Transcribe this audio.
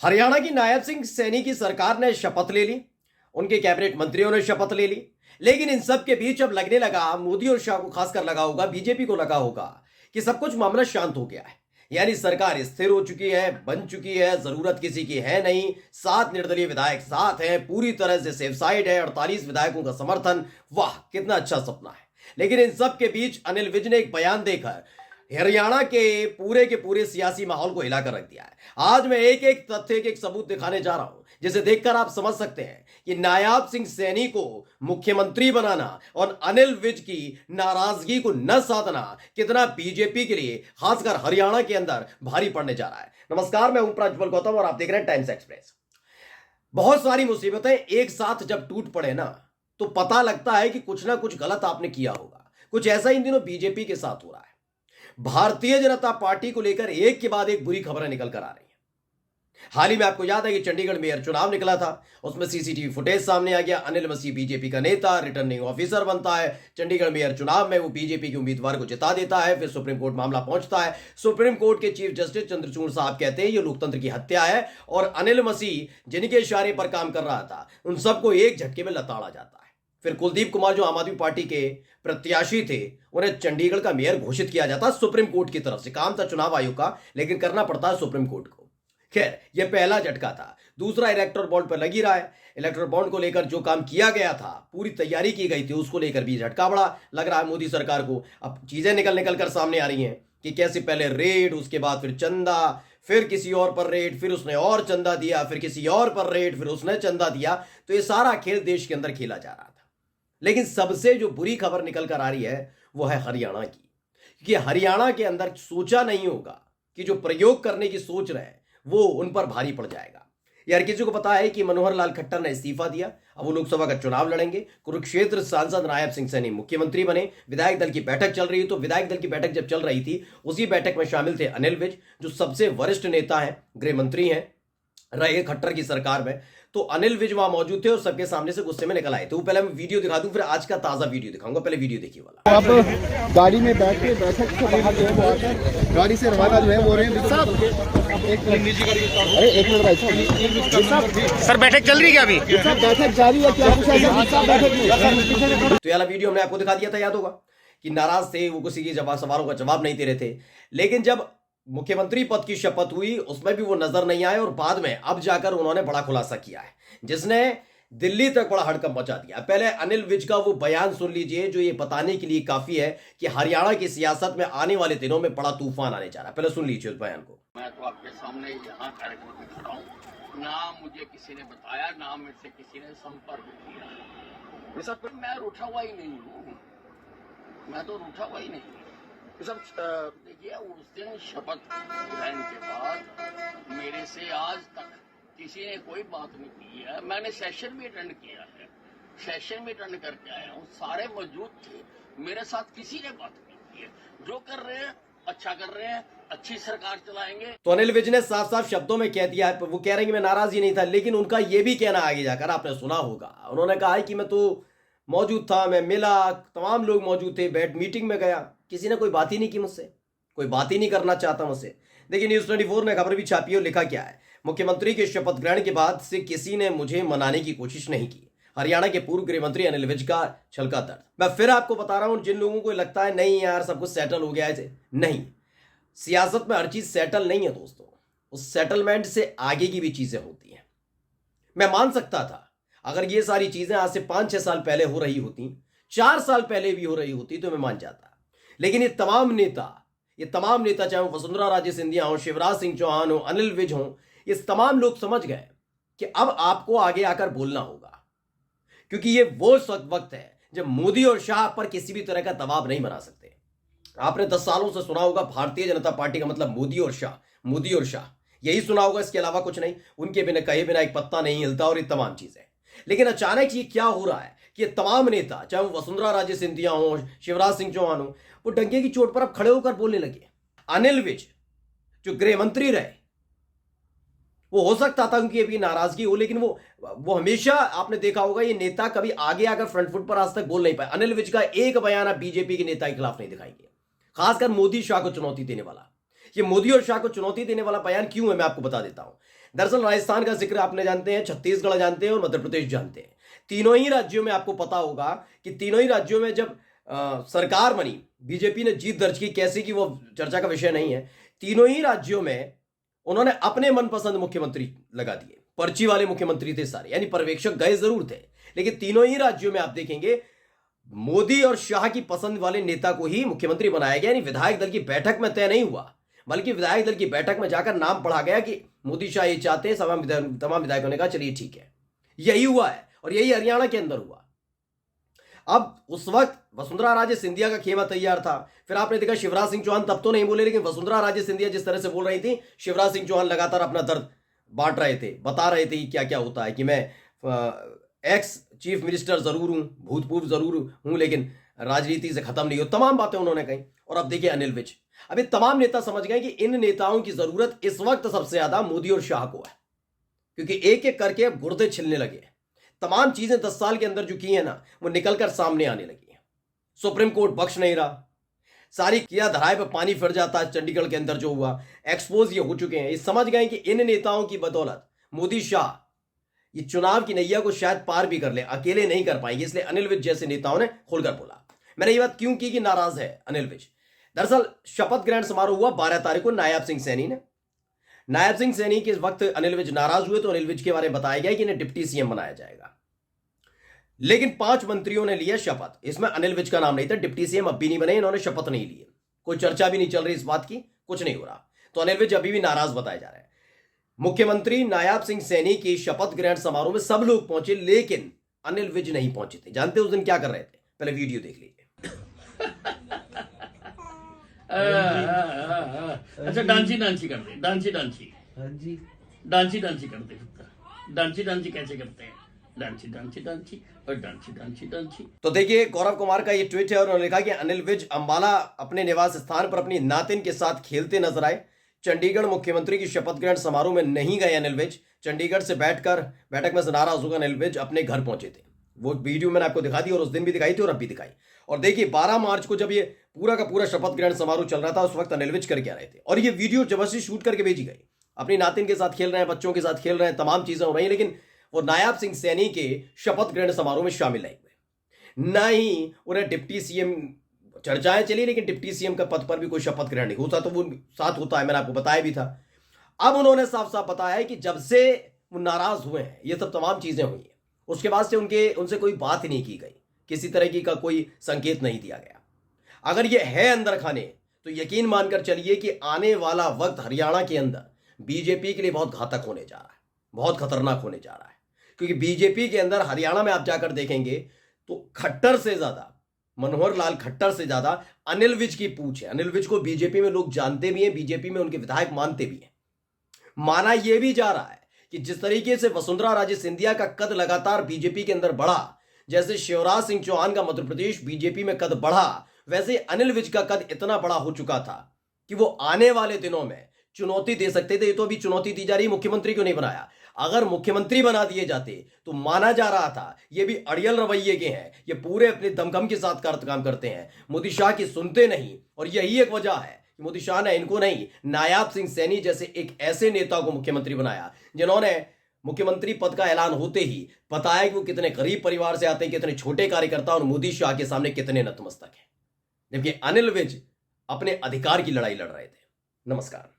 हरियाणा की नायब सिंह सैनी की सरकार ने शपथ ले ली, उनके कैबिनेट मंत्रियों ने शपथ ले ली। लेकिन इन सब के बीच अब लगने लगा, मोदी और शाह को खासकर लगा होगा, बीजेपी को लगा होगा कि सब कुछ मामला शांत हो गया है। यानी सरकार स्थिर हो चुकी है, बन चुकी है, जरूरत किसी की है नहीं। 7 निर्दलीय विधायक साथ हैं, पूरी तरह से सेफ साइड है, 48 विधायकों का समर्थन। वाह, कितना अच्छा सपना है। लेकिन इन सब के बीच अनिल विज ने एक बयान देकर हरियाणा के पूरे सियासी माहौल को हिलाकर रख दिया है। आज मैं एक एक तथ्य, एक सबूत दिखाने जा रहा हूं, जिसे देखकर आप समझ सकते हैं कि नायब सिंह सैनी को मुख्यमंत्री बनाना और अनिल विज की नाराजगी को न साधना कितना बीजेपी के लिए, खासकर हरियाणा के अंदर, भारी पड़ने जा रहा है। नमस्कार, मैं हूं प्रज्वल गौतम और आप देख रहे हैं टाइम्स एक्सप्रेस। बहुत सारी मुसीबतें एक साथ जब टूट पड़े ना, तो पता लगता है कि कुछ ना कुछ गलत आपने किया होगा। कुछ ऐसा इन दिनों बीजेपी के साथ हो रहा है। भारतीय जनता पार्टी को लेकर एक के बाद एक बुरी खबरें निकल कर आ रही हैं। हाल ही में आपको याद है कि चंडीगढ़ मेयर चुनाव निकला था, उसमें सीसीटीवी फुटेज सामने आ गया। अनिल मसीह बीजेपी का नेता, रिटर्निंग ऑफिसर बनता है। चंडीगढ़ मेयर चुनाव में वो बीजेपी के उम्मीदवार को जिता देता है। फिर सुप्रीम कोर्ट मामला पहुंचता है। सुप्रीम कोर्ट के चीफ जस्टिस चंद्रचूड़ साहब कहते हैं ये लोकतंत्र की हत्या है, और अनिल मसीह जिनके इशारे पर काम कर रहा था, उन सबको एक झटके में लताड़ा जाता है। फिर कुलदीप कुमार, जो आम आदमी पार्टी के प्रत्याशी थे, उन्हें चंडीगढ़ का मेयर घोषित किया जाता सुप्रीम कोर्ट की तरफ से। काम था चुनाव आयोग का, लेकिन करना पड़ता है सुप्रीम कोर्ट को। खैर, यह पहला झटका था। दूसरा, इलेक्टोरल बॉन्ड पर लगी रहा है। इलेक्टोरल बॉन्ड को लेकर जो काम किया गया था, पूरी तैयारी की गई थी, उसको लेकर भी झटका बड़ा लग रहा है मोदी सरकार को। अब चीजें निकल कर सामने आ रही हैं कि कैसे पहले रेड, उसके बाद फिर चंदा, फिर किसी और पर रेड, फिर उसने और चंदा दिया, फिर किसी और पर रेड, फिर उसने चंदा दिया। तो ये सारा खेल देश के अंदर खेला जा रहा था। लेकिन सबसे जो बुरी खबर निकल कर आ रही है वो है हरियाणा की, क्योंकि हरियाणा के अंदर सोचा नहीं होगा कि जो प्रयोग करने की सोच रहे हैं वो उन पर भारी पड़ जाएगा। यार, किसी को पता है कि मनोहर लाल खट्टर ने इस्तीफा दिया, अब वो लोकसभा का चुनाव लड़ेंगे। कुरुक्षेत्र सांसद नायब सिंह सैनी मुख्यमंत्री बने। विधायक दल की बैठक चल रही है, तो विधायक दल की बैठक जब चल रही थी, उसी बैठक में शामिल थे अनिल विज, जो सबसे वरिष्ठ नेता है, गृह मंत्री हैं रहे खट्टर की सरकार में। तो अनिल विज वहां मौजूद थे और सबके सामने से गुस्से में निकल आए। तो पहले मैं वीडियो दिखा दूं, फिर आज का ताजा वीडियो दिखाऊंगा। पहले वीडियो देखिए वाला। अब गाड़ी में बैठ के बैठक से बाहर जो है वो आकर गाड़ी से रवाना जो है वो रहे हैं साहब। एक मिनट भाई सर, बैठक चल रही है अभी? बैठक जारी है क्या? कुछ ऐसा बैठक नहीं। तो यार वीडियो हमने आपको दिखा दिया था, याद होगा कि नाराज थे वो, किसी की सवालों का जवाब नहीं दे रहे थे। लेकिन जब मुख्यमंत्री पद की शपथ हुई, उसमें भी वो नजर नहीं आए, और बाद में अब जाकर उन्होंने बड़ा खुलासा किया है, जिसने दिल्ली तक बड़ा हड़कंप मचा दिया। पहले अनिल विज का वो बयान सुन लीजिए, जो ये बताने के लिए काफी है कि हरियाणा की सियासत में आने वाले दिनों में बड़ा तूफान आने जा रहा है। पहले सुन लीजिए उस बयान को। मैं तो आपके सामने यहाँ कार्यक्रम में खड़ा हूँ, ना मुझे किसी ने बताया, ना मेरे से किसी ने संपर्क किया। सब मैं रूठा हुआ ही नहीं हूँ, मैं तो रूठा हुआ ही नहीं हूँ। सब देखिए, उस दिन शपथ ग्रहण के बाद मेरे से आज तक किसी ने कोई बात नहीं की है। मैंने सेशन भी अटेंड किया है, सेशन भी अटेंड करके आया हूँ, सारे मौजूद थे, मेरे साथ किसी ने बात नहीं की है। जो कर रहे हैं अच्छा कर रहे हैं, अच्छी सरकार चलाएंगे। तो अनिल विज ने साफ साफ शब्दों में कह दिया है, वो कह रहे हैं कि मैं नाराज ही नहीं था। लेकिन उनका ये भी कहना आगे जाकर आपने सुना होगा, उन्होंने कहा है कि मैं तो मौजूद था, मैं मिला, तमाम लोग मौजूद थे, बैठ मीटिंग में गया, किसी ने कोई बात ही नहीं की मुझसे, कोई बात ही नहीं करना चाहता मुझसे। देखिए, न्यूज 24 ने खबर भी छापी और लिखा क्या है, मुख्यमंत्री के शपथ ग्रहण के बाद से किसी ने मुझे मनाने की कोशिश नहीं की। हरियाणा के पूर्व गृह मंत्री अनिल विज का छलका दर्द। मैं फिर आपको बता रहा हूं, जिन लोगों को लगता है नहीं यार सब कुछ सेटल हो गया है, नहीं, सियासत में हर चीज सेटल नहीं है दोस्तों। उस सेटलमेंट से आगे की भी चीजें होती हैं। मैं मान सकता था अगर ये सारी चीजें आज से 5-6 साल पहले हो रही होती, 4 साल पहले भी हो रही होती, तो मैं मान जाता। लेकिन ये तमाम नेता चाहे वो वसुंधरा राजे सिंधिया हो, शिवराज सिंह चौहान हो, अनिल विज हो, ये तमाम लोग समझ गए कि अब आपको आगे आकर बोलना होगा, क्योंकि ये वो वक्त है जब मोदी और शाह पर किसी भी तरह का दबाव नहीं बना सकते। आपने 10 सालों से सुना होगा भारतीय जनता पार्टी का मतलब मोदी और शाह, मोदी और शाह, यही सुना होगा, इसके अलावा कुछ नहीं। उनके बिना कहे बिना एक पत्ता नहीं हिलता, और ये तमाम चीजें। लेकिन अचानक ये क्या हो रहा है कि तमाम नेता, चाहे वो वसुंधरा राजे सिंधिया हो, शिवराज सिंह चौहान हो, वो डंके की चोट पर अब खड़े होकर बोलने लगे। अनिल विज जो गृह मंत्री रहे, वो हो सकता था उनकी अभी नाराजगी हो, लेकिन वो हमेशा, आपने देखा होगा, ये नेता कभी आगे आकर फ्रंट फुट पर आज तक बोल नहीं पाए। अनिल विज का एक बयान आप बीजेपी के नेता के खिलाफ नहीं दिखाई दिया, खासकर मोदी शाह को चुनौती देने वाला। ये मोदी और शाह को चुनौती देने वाला बयान क्यों है, मैं आपको बता देता हूं। दरअसल राजस्थान का जिक्र आपने जानते हैं, छत्तीसगढ़ जानते हैं और मध्य प्रदेश जानते हैं। तीनों ही राज्यों में आपको पता होगा कि तीनों ही राज्यों में जब सरकार बनी, बीजेपी ने जीत दर्ज की, कैसी की वो चर्चा का विषय नहीं है। तीनों ही राज्यों में उन्होंने अपने मनपसंद मुख्यमंत्री लगा दिए, पर्ची वाले मुख्यमंत्री थे सारे, यानी पर्यवेक्षक गए जरूर थे, लेकिन तीनों ही राज्यों में आप देखेंगे मोदी और शाह की पसंद वाले नेता को ही मुख्यमंत्री बनाया गया। यानी विधायक दल की बैठक में तय नहीं हुआ, बल्कि विधायक दल की बैठक में जाकर नाम पढ़ा गया कि मोदी शाह ये चाहते हैं। तमाम विधायकों ने कहा चलिए ठीक है। यही हुआ है और यही हरियाणा के अंदर हुआ। अब उस वक्त वसुंधरा राजे सिंधिया का खेमा तैयार था। फिर आपने देखा शिवराज सिंह चौहान तब तो नहीं बोले, लेकिन वसुंधरा राजे सिंधिया जिस तरह से बोल रही थी, शिवराज सिंह चौहान लगातार अपना दर्द बांट रहे थे, बता रहे थे कि क्या क्या होता है, कि मैं एक्स चीफ मिनिस्टर जरूर हूं, भूतपूर्व जरूर हूं, लेकिन राजनीति से खत्म नहीं हो। तमाम बातें उन्होंने कही। और अब देखिए अनिल विज, अभी तमाम नेता समझ गए कि इन नेताओं की जरूरत इस वक्त सबसे ज्यादा मोदी और शाह को है, क्योंकि एक एक करके अब गुर्दे छिलने लगे। तमाम चीजें 10 साल के अंदर जो की है ना, वो निकलकर सामने आने लगी है। सुप्रीम कोर्ट बख्श नहीं रहा, सारी किया धराए पर पानी फिर जाता है। चंडीगढ़ के अंदर जो हुआ, एक्सपोज ये हो चुके हैं। ये समझ गए कि इन नेताओं की बदौलत मोदी शाह ये चुनाव की नैया को शायद पार भी कर ले, अकेले नहीं कर पाएंगे। इसलिए अनिल विज जैसे नेताओं ने खुलकर बोला। मैंने ये बात क्यों की कि नाराज है अनिल विज। दरअसल शपथ ग्रहण समारोह हुआ 12 तारीख को नायब सिंह सैनी ने। नायब सिंह सैनी के वक्त अनिल विज नाराज हुए तो अनिल विज के बारे में बताया गया कि इन्हें डिप्टी सीएम बनाया जाएगा, लेकिन 5 मंत्रियों ने लिया शपथ। इसमें अनिल विज का नाम नहीं था। डिप्टी सीएम अब भी नहीं बने, इन्होंने शपथ नहीं लिए, कोई चर्चा भी नहीं चल रही इस बात की, कुछ नहीं हो रहा। तो अनिल विज अभी भी नाराज बताए जा रहे हैं। मुख्यमंत्री नायब सिंह सैनी की शपथ ग्रहण समारोह में सब लोग पहुंचे, लेकिन अनिल विज नहीं पहुंचे थे। जानते उस दिन क्या कर रहे थे? पहले वीडियो देख लीजिए। अच्छा डांसी डांसी कर दे, डांसी डांसी, हाँ जी, डांसी डांसी कर दे। डांसी डांसी कैसे करते हैं? डांसी डांसी डांसी और डांसी डांसी डांसी। तो देखिए गौरव कुमार का ये ट्वीट है और उन्होंने लिखा कि अनिल विज अंबाला अपने निवास स्थान पर अपनी नातिन के साथ खेलते नजर आए। चंडीगढ़ मुख्यमंत्री की शपथ ग्रहण समारोह में नहीं गए अनिल विज। चंडीगढ़ से बैठक में से नाराज होकर अनिल विज अपने घर पहुंचे थे। वो वीडियो मैंने आपको दिखा दी और उस दिन भी दिखाई थी और अब भी दिखाई। और देखिए 12 मार्च को जब ये पूरा का पूरा शपथ ग्रहण समारोह चल रहा था, उस वक्त अनिल विज करके आ रहे थे और ये वीडियो जबरदस्ती शूट करके भेजी गई। अपनी नातिन के साथ खेल रहे हैं, बच्चों के साथ खेल रहे हैं, तमाम चीजें हो रही हैं, लेकिन वो नायब सिंह सैनी के शपथ ग्रहण समारोह में शामिल नहीं हुए। न ही उन्हें डिप्टी सीएम, चर्चाएं चली, लेकिन डिप्टी सीएम का पद पर भी कोई शपथ ग्रहण नहीं होता, तो वो साथ होता है, मैंने आपको बताया भी था। अब उन्होंने साफ साफ बताया है कि जब से वो नाराज हुए हैं, ये सब तमाम चीजें हुई हैं, उसके बाद से उनसे कोई बात नहीं की गई, किसी तरह की का कोई संकेत नहीं दिया गया। अगर ये है अंदर खाने, तो यकीन मानकर चलिए कि आने वाला वक्त हरियाणा के अंदर बीजेपी के लिए बहुत घातक होने जा रहा है, बहुत खतरनाक होने जा रहा है। क्योंकि बीजेपी के अंदर हरियाणा में आप जाकर देखेंगे तो खट्टर से ज्यादा, मनोहर लाल खट्टर से ज्यादा अनिल विज की पूछ है। अनिल विज को बीजेपी में लोग जानते भी हैं, बीजेपी में उनके विधायक मानते भी हैं। माना यह भी जा रहा है कि जिस तरीके से वसुंधरा राजे सिंधिया का कद लगातार बीजेपी के अंदर बढ़ा, जैसे शिवराज सिंह चौहान का मध्य प्रदेश बीजेपी में कद बढ़ा, वैसे अनिल विज का कद इतना बड़ा हो चुका था कि वो आने वाले दिनों में चुनौती दे सकते थे। ये तो अभी चुनौती दी जा रही, मुख्यमंत्री क्यों नहीं बनाया? अगर मुख्यमंत्री बना दिए जाते तो माना जा रहा था ये भी अड़ियल रवैये के हैं, ये पूरे अपने दमखम के साथ काम करते हैं, मोदी शाह की सुनते नहीं। और यही एक वजह है कि मोदी शाह ने इनको नहीं, नायब सिंह सैनी जैसे एक ऐसे नेता को मुख्यमंत्री बनाया जिन्होंने मुख्यमंत्री पद का ऐलान होते ही बताया कि वो कितने गरीब परिवार से आते हैं, कितने छोटे कार्यकर्ता और मोदी शाह के सामने कितने नतमस्तक हैं। जबकि अनिल विज अपने अधिकार की लड़ाई लड़ रहे थे। नमस्कार।